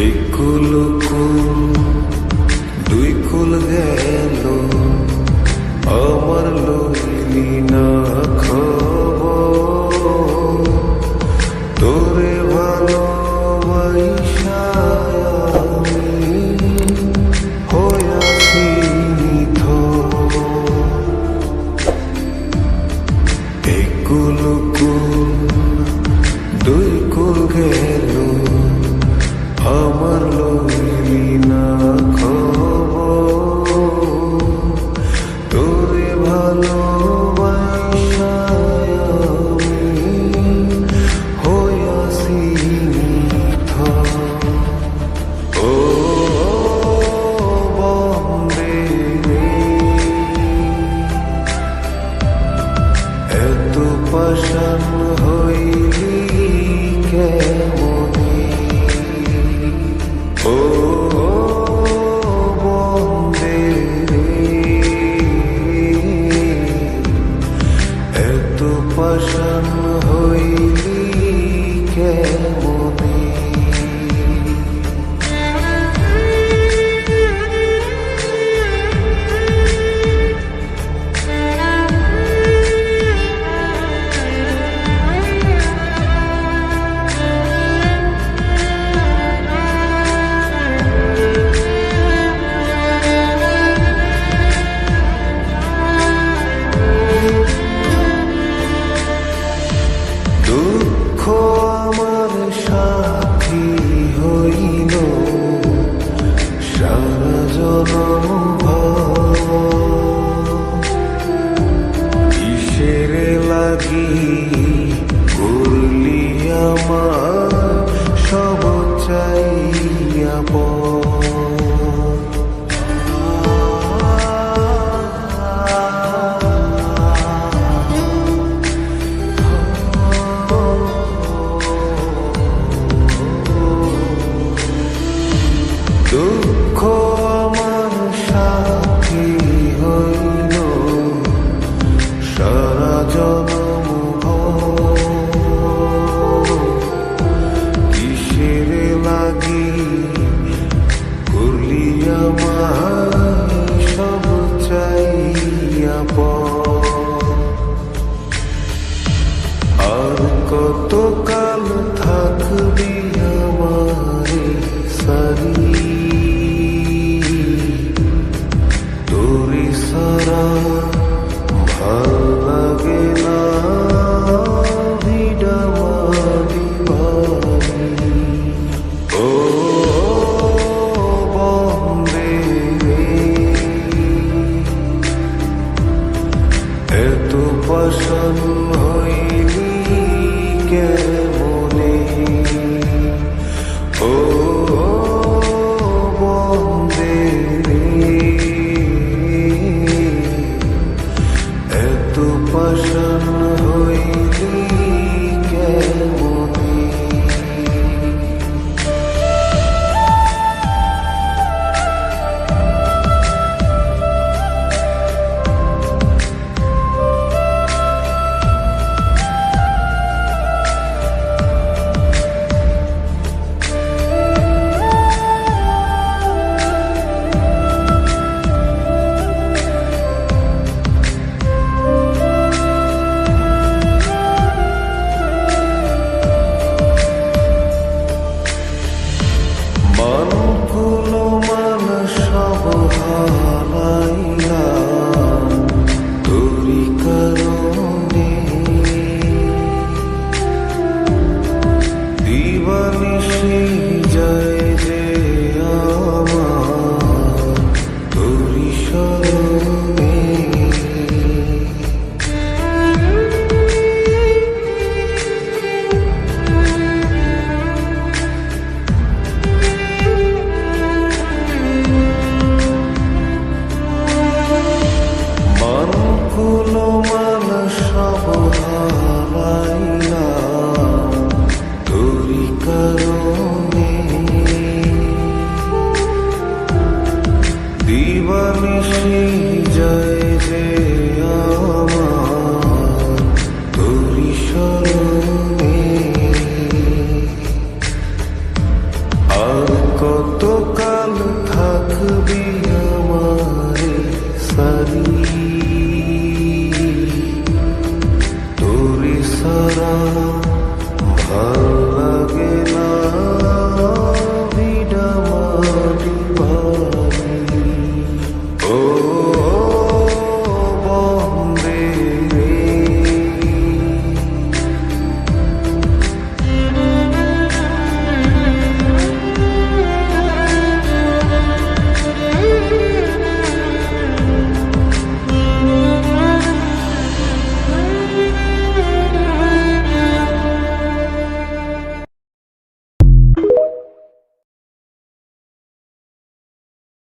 একুল দুই কুল গেল আমার লইলি না খবর তোরে ভালোবাসা আমি হইয়াছি নিথর। একুল দুই কুল গেল আমার লইলি না খবর তোরে ভালোবাসা আমি হইয়াছি নিথর। ও বন্দে রে এত পাষাণ হইলি কেমনে। ও বন্দে রে এত পাষাণ হইলি কেমনে। দুঃখ আমার সাথী হইল সারা জনম কিসের লাগি করলি আমার সব চাইয়া দুঃখ আমার সাথী হইল সারা জনম কিসের লাগি করলি আমার সব চাইয়া আর কত কাল থাকবি আমারে সারি তোরে সারা ভাল লাগে না ভিড়া বাড়ি বাড়ি। ও বন্দে রে এত পাষাণ হইলি কেমনে। ও